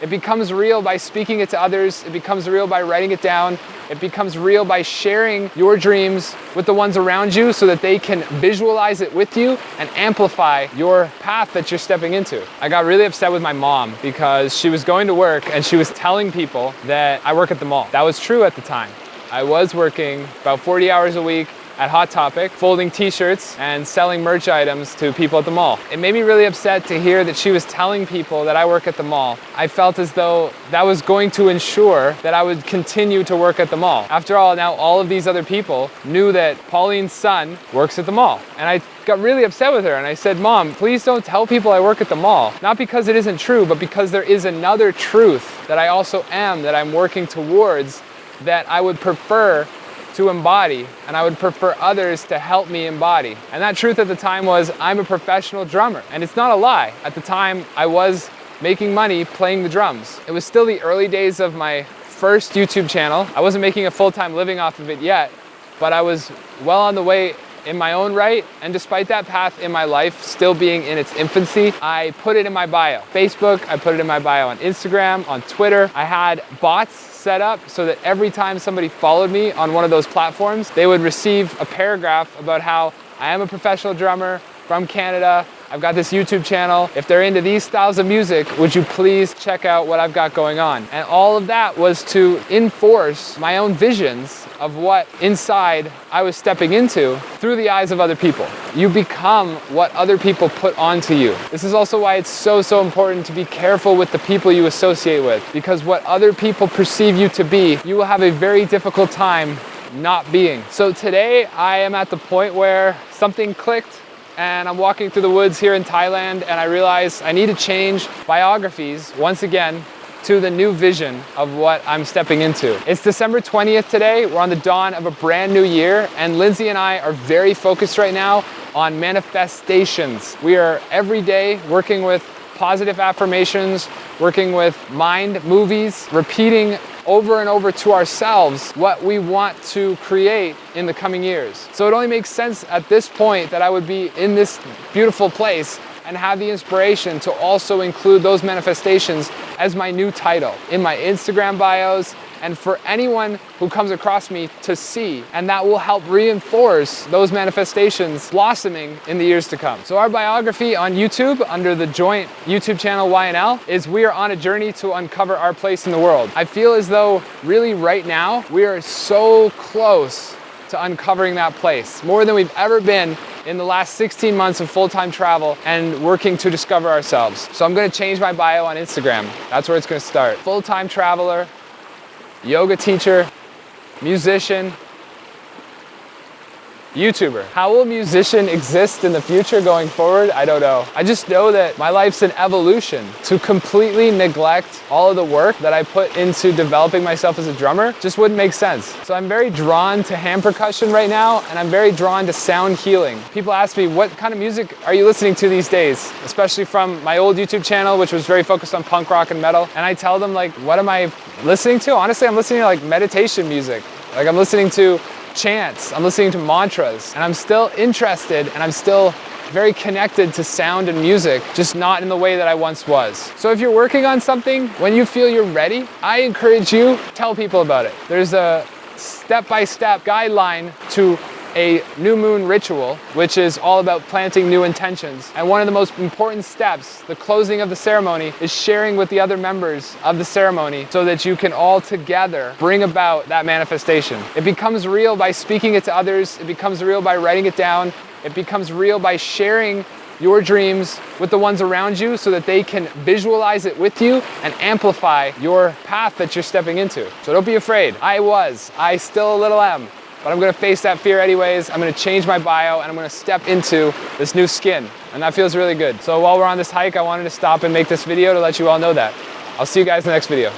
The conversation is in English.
It becomes real by speaking it to others. It becomes real by writing it down. It becomes real by sharing your dreams with the ones around you so that they can visualize it with you and amplify your path that you're stepping into. I got really upset with my mom because she was going to work and she was telling people that I work at the mall. That was true at the time. I was working about 40 hours a week at Hot Topic, folding t-shirts and selling merch items to people at the mall. It made me really upset to hear that she was telling people that I work at the mall. I felt as though that was going to ensure that I would continue to work at the mall. After all, now all of these other people knew that Pauline's son works at the mall. And I got really upset with her and I said, Mom, please don't tell people I work at the mall. Not because it isn't true, but because there is another truth that I also am, that I'm working towards, that I would prefer to embody, and I would prefer others to help me embody. And that truth at the time was, I'm a professional drummer. And it's not a lie. At the time, I was making money playing the drums. It was still the early days of my first YouTube channel. I wasn't making a full-time living off of it yet, but I was well on the way in my own right. And despite that path in my life still being in its infancy, I put it in my bio. Facebook, I put it in my bio on Instagram, on Twitter. I had bots set up so that every time somebody followed me on one of those platforms, they would receive a paragraph about how I am a professional drummer from Canada. I've got this YouTube channel. If they're into these styles of music, would you please check out what I've got going on? And all of that was to enforce my own visions of what inside I was stepping into through the eyes of other people. You become what other people put onto you. This is also why it's so important to be careful with the people you associate with, because what other people perceive you to be, you will have a very difficult time not being. So today I am at the point where something clicked and I'm walking through the woods here in Thailand and I realize I need to change biographies once again to the new vision of what I'm stepping into. It's December 20th today. We're on the dawn of a brand new year, and Lindsay and I are very focused right now on manifestations. We are every day working with positive affirmations, working with mind movies, repeating over and over to ourselves what we want to create in the coming years. So it only makes sense at this point that I would be in this beautiful place and have the inspiration to also include those manifestations as my new title in my Instagram bios and for anyone who comes across me to see, and that will help reinforce those manifestations blossoming in the years to come. So our biography on YouTube under the joint YouTube channel Wyatt is we are on a journey to uncover our place in the world. I feel as though really right now we are so close to uncovering that place, more than we've ever been in the last 16 months of full-time travel and working to discover ourselves. So I'm gonna change my bio on Instagram. That's where it's gonna start. Full-time traveler, yoga teacher, musician, YouTuber. How will musician exist in the future going forward? I don't know. I just know that my life's an evolution. To completely neglect all of the work that I put into developing myself as a drummer just wouldn't make sense. So I'm very drawn to hand percussion right now, and I'm very drawn to sound healing. People ask me, what kind of music are you listening to these days? Especially from my old YouTube channel, which was very focused on punk rock and metal. And I tell them, like, what am I listening to? Honestly, I'm listening to like meditation music. Like I'm listening to chants, I'm listening to mantras, and I'm still interested and I'm still very connected to sound and music, just not in the way that I once was. So if you're working on something, when you feel you're ready, I encourage you, tell people about it. There's a step-by-step guideline to a new moon ritual, which is all about planting new intentions. And one of the most important steps, the closing of the ceremony, is sharing with the other members of the ceremony so that you can all together bring about that manifestation. It becomes real by speaking it to others. It becomes real by writing it down. It becomes real by sharing your dreams with the ones around you so that they can visualize it with you and amplify your path that you're stepping into. So don't be afraid. I still a little am. But I'm gonna face that fear anyways. I'm gonna change my bio and I'm gonna step into this new skin. And that feels really good. So while we're on this hike, I wanted to stop and make this video to let you all know that. I'll see you guys in the next video.